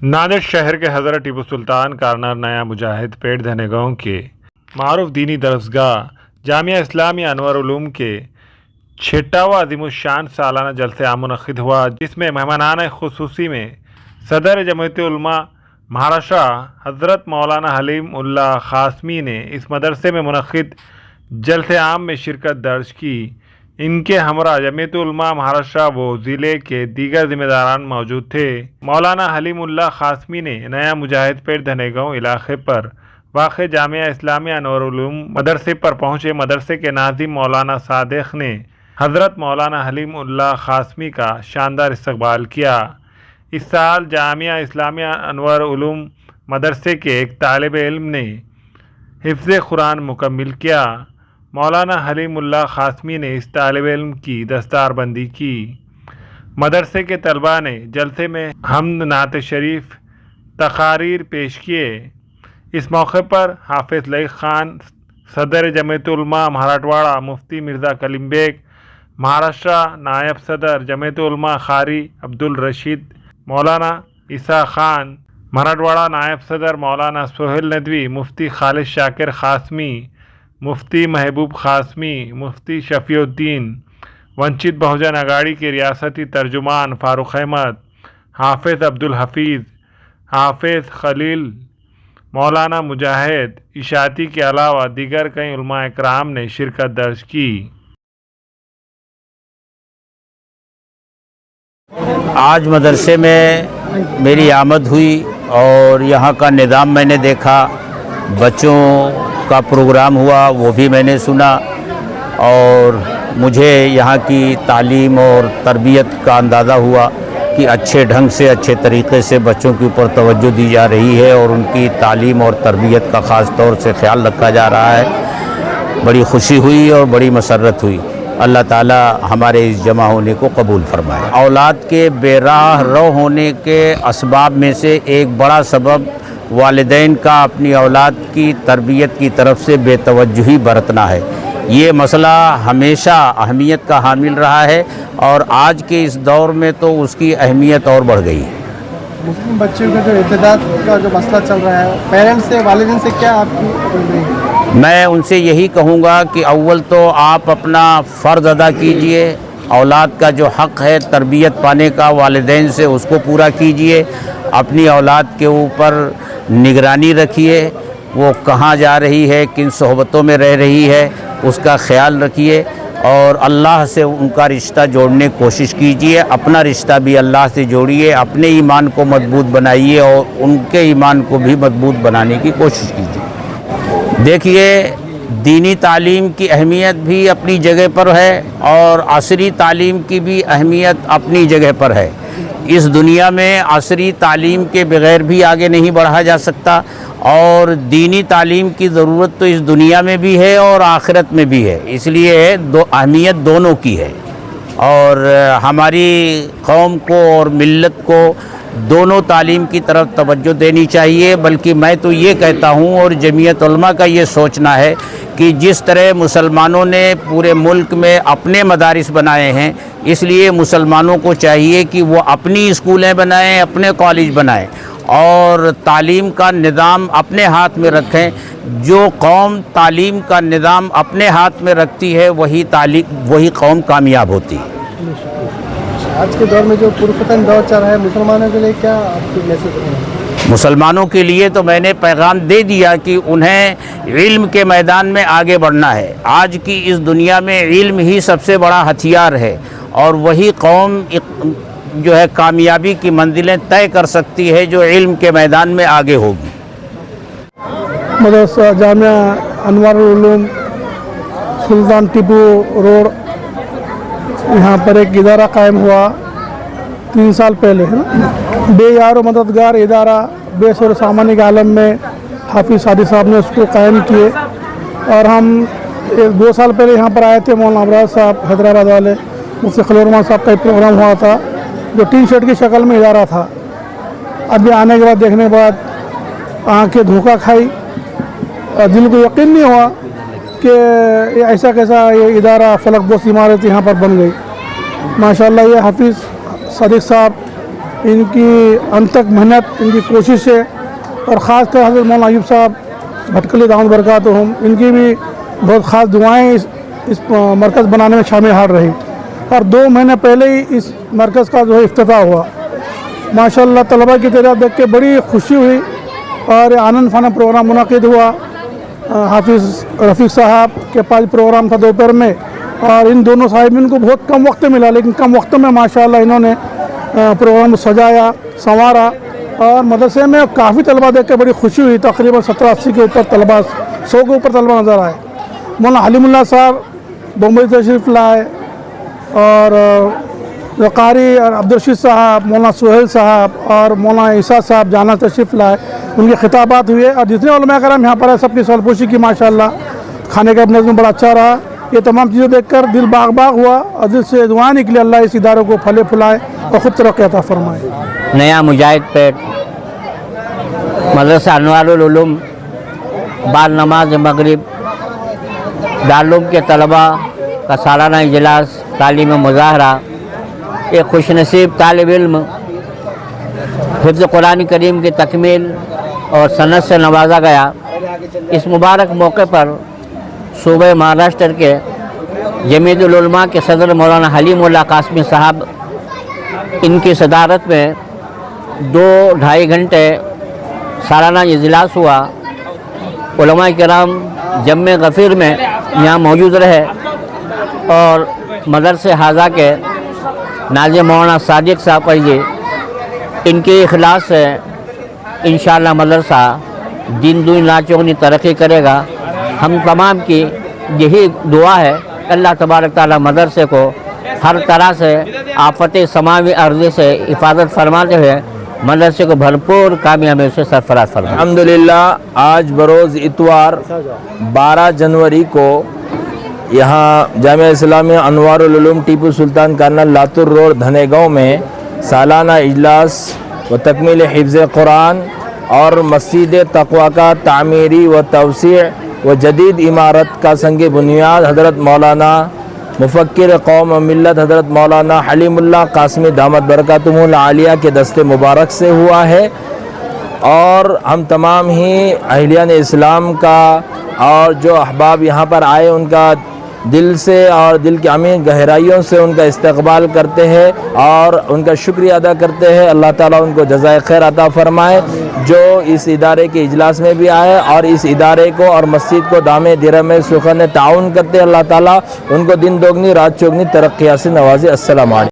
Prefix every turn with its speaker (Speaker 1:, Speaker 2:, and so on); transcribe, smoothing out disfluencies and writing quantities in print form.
Speaker 1: नांदेड़ शहर के हज़रत टीपू सुल्तान कॉर्नर नया मुजाहिद पेट धने गाँव के मारूफ दीनी दरसगाह जामिया इस्लामिया अनवर उलूम के 6वां अज़ीमुश्शान सालाना जलसे आम मुनक़्क़िद हुआ, जिसमें मेहमानान खुसूसी में सदर जमयत उलमा महाराष्ट्र हज़रत मौलाना हलीम उल्लाह क़ासमी ने इस मदरसे में मुनक़्क़िद जलसे आम में शिरकत दर्ज की। इनके हमरा जमयत उलमा महाराष्ट्र व ज़िले के दीगर ज़िम्मेदारान मौजूद थे। मौलाना हलीम उल्लाह क़ासमी ने नया मुजाहिद पेट धने गाँव इलाक़े पर वाक़ जामिया इस्लामिया अनवर उलूम मदरसे पर पहुँचे। मदरसे के नाज़िम मौलाना सादिक़ ने हज़रत मौलाना हलीम उल्लाह क़ासमी का शानदार इस्तक़बाल किया। इस साल जामिया इस्लामिया अनवर उलूम मदरसे के एक तालिब इल्म ने हिफ्ज़ कुरान मुकम्मिल किया। मौलाना हलीम उल्लाह क़ासमी ने इस तालिब इल्म की दस्तारबंदी की। मदरसे के तलबा ने जलसे में हम्द नात शरीफ तक़ारीर पेश किए। इस मौके पर हाफिज़ लईक़ ख़ान सदर जमयत उलमा मराठवाड़ा, मुफ्ती मिर्ज़ा कलीम बेग महाराष्ट्र, नायब सदर जमयत उलमा क़ारी अब्दुल रशीद, मौलाना ईसा ख़ान मराठवाड़ा, नायब सदर मौलाना सोहेल नदवी, मुफ्ती खालिद शाकिर क़ासमी, मुफ्ती महबूब क़ासमी, मुफ्ती शफ़ीउद्दीन, वंचित बहुजन अगाड़ी के रियासती तर्जुमान फ़ारूक अहमद, हाफिज़ अब्दुल हफीज़, हाफिज़ खलील, मौलाना मुजाहिद इशाती के अलावा दीगर कई उलमा इकराम ने शिरकत दर्ज की।
Speaker 2: आज मदरसे में मेरी आमद हुई और यहाँ का निज़ाम मैंने देखा, बच्चों का प्रोग्राम हुआ वो भी मैंने सुना और मुझे यहाँ की तालीम और तरबियत का अंदाज़ा हुआ कि अच्छे ढंग से अच्छे तरीक़े से बच्चों के ऊपर तवज्जो दी जा रही है और उनकी तालीम और तरबियत का ख़ास तौर से ख्याल रखा जा रहा है। बड़ी खुशी हुई और बड़ी मसरत हुई। अल्लाह ताला हमारे इस जमा होने को कबूल फरमाए। औलाद के बेराह रो होने के असबाब में से एक बड़ा सबब वालिदैन का अपनी औलाद की तरबियत की तरफ से बेतवज्जुही बरतना है। ये मसला हमेशा अहमियत का हामिल रहा है और आज के इस दौर में तो उसकी अहमियत और बढ़ गई है।
Speaker 3: मुस्लिम बच्चों का जो इर्तिदाद का जो मसला चल रहा है, पेरेंट्स से वालिदैन से क्या आपकी?
Speaker 2: मैं उनसे यही कहूँगा कि अव्वल तो आप अपना फ़र्ज़ अदा कीजिए, औलाद का जो हक़ है तरबियत पाने का वालिदैन से उसको पूरा कीजिए। अपनी औलाद के ऊपर निगरानी रखिए, वो कहाँ जा रही है, किन सोहबतों में रह रही है, उसका ख्याल रखिए और अल्लाह से उनका रिश्ता जोड़ने की कोशिश कीजिए। अपना रिश्ता भी अल्लाह से जोड़िए, अपने ईमान को मजबूत बनाइए और उनके ईमान को भी मजबूत बनाने की कोशिश कीजिए। देखिए, दीनी तालीम की अहमियत भी अपनी जगह पर है और असरी तालीम की भी अहमियत अपनी जगह पर है। इस दुनिया में असरी तालीम के बग़ैर भी आगे नहीं बढ़ा जा सकता और दीनी तालीम की ज़रूरत तो इस दुनिया में भी है और आखिरत में भी है, इसलिए अहमियत दोनों की है और हमारी कौम को और मिल्लत को दोनों तालीम की तरफ तवज्जो देनी चाहिए। बल्कि मैं तो ये कहता हूँ और जमीयत उलमा का ये सोचना है कि जिस तरह मुसलमानों ने पूरे मुल्क में अपने मदारिस बनाए हैं, इसलिए मुसलमानों को चाहिए कि वो अपनी स्कूलें बनाएं, अपने कॉलेज बनाएं और तालीम का निज़ाम अपने हाथ में रखें। जो कौम तालीम का निज़ाम अपने हाथ में रखती है वही कौम कामयाब होती है।
Speaker 3: आज के दौर में जो पुरफतन दौर चल रहा है, मुसलमानों के लिए क्या आपकी मैसेज है?
Speaker 2: मुसलमानों के लिए तो मैंने पैगाम दे दिया कि उन्हें इल्म के मैदान में आगे बढ़ना है। आज की इस दुनिया में इल्म ही सबसे बड़ा हथियार है और वही कौम जो है कामयाबी की मंजिलें तय कर सकती है जो इल्म के मैदान में आगे होगी।
Speaker 3: मदरसा जामिया अनवर उलूम सुल्तान टीपू रोड, यहाँ पर एक इदारा कायम हुआ 3 साल पहले, है ना। बेयार मददगार इदारा बेसर सामान्य के आलम में हाफिज़ सादी साहब ने उसको कायम किए और हम 2 साल पहले यहाँ पर आए थे। मौलाना अबरार साहब हैदराबाद वाले, मुफ्ती खलील रहमान साहब का एक प्रोग्राम हुआ था जो टी शर्ट की शक्ल में इदारा था। अभी आने के बाद देखने के बाद आँखें धोखा खाई और दिल को यकीन नहीं हुआ कि ये ऐसा कैसा ये इदारा फलक दोस्त इमारत यहाँ पर बन गई। माशाल्लाह ये हाफिज़ सादिक साहब इनकी अनथक मेहनत, इनकी कोशिश है, और ख़ास कर हज़रत मौलाना अयूब साहब भटकली दामद बरकातुहुम, इनकी भी बहुत ख़ास दुआएं इस मरकज़ बनाने में शामिल हार रही। और 2 महीने पहले ही इस मरकज़ का जो है इफ्तिताह हुआ। माशाअल्लाह तलबा की तादाद देख के बड़ी खुशी हुई और आनंद फाना प्रोग्राम मुनाकिद हुआ। हाफिज़ रफ़ीक साहब के पास प्रोग्राम था दोपहर में, और इन दोनों साहिबीन को बहुत कम वक्त मिला, लेकिन कम वक्त में माशाअल्लाह इन्होंने प्रोग्राम सजाया, संवारा, और मदरसे में काफ़ी तलबा देख के बड़ी खुशी हुई। तकरीबन 70-80 के ऊपर तलबा, 100 के ऊपर तलबा नज़र आए। मौलाना हलीमुल्लाह साहब बम्बई तशरीफ़ लाए, और कारी और अब्दुलरशीद साहब, मौलाना सुहेल साहब और मौलाना ईसा साहब जाना तशरीफ़ लाए, उनके खिताबात हुए, और जितने उलमा कराम यहाँ पर है सबकी सलपोशी की माशाअल्लाह। खाने का नज़म बड़ा अच्छा रहा। ये तमाम चीज़ें देखकर दिल बाग बाग हुआ, और दिल से दुआ निकली अल्लाह इस इदारों को फले फुलाए और ख़ुद तरक्की अता फरमाए।
Speaker 2: नया मुजाहिद पेट मदरसा अनवारुल उलूम बाद नमाज मगरिब दारुल के तलबा का सालाना इजलास तालीम मुज़ाहरा, एक खुशनसीब तालिब इल्म हिफ्ज़ कुरान करीम की तकमील और सनत से नवाजा गया। इस मुबारक मौके पर सूबे महाराष्ट्र के जमीयतुल उलमा के सदर मौलाना हलीमुल्लाह कासमी साहब, इनकी सदारत में 2-2.5 घंटे सालाना इजलास हुआ। उलमा किराम जम्मे गफ़ीर में यहाँ मौजूद रहे, और मदरसे हाजा के नाज़िम मौलाना सादिक साहब पर जी, इनके इखलास से इंशाअल्लाह मदरसा दिन दुनिया चौगनी तरक्की करेगा। हम तमाम की यही दुआ है, अल्लाह तबारक ताला मदरसे को हर तरह से आफत समावी अर्ज़ी से हिफाजत फरमाते हुए मदरसे को भरपूर कामयाबी से सरफराज फरमाए।
Speaker 4: अल्हम्दुलिल्लाह आज बरोज़ इतवार 12 जनवरी को यहाँ जामिया इस्लामिया अनवारुल उलूम टीपू सुल्तान कर्नल लातूर रोड धनेगांव में सालाना इजलास व तकमील हिफ्ज़ कुरान और मस्जिद तक़वा का तामीरी व तवसी व जदीद इमारत का संग बुनियाद हज़रत मौलाना मुफ़क्किर कौम व मिल्लत हज़रत मौलाना हलीमुल्लाह कासमी दामत बरकातुहुल आलिया के दस्ते मुबारक से हुआ है। और हम तमाम ही अहलियान इस्लाम का और जो अहबाब यहाँ पर आए उनका दिल से और दिल की अमीर गहराइयों से उनका इस्तकबाल करते हैं और उनका शुक्रिया अदा करते हैं। अल्लाह ताला उनको जज़ाए खैर अता फरमाए जो इस इदारे के इजलास में भी आए और इस इदारे को और मस्जिद को दामे दिरमे सुखन ताउन करते। अल्लाह ताला उनको दिन दोगनी रात चौगनी तरक्की से नवाजे। अस्सलाम वालेकुम।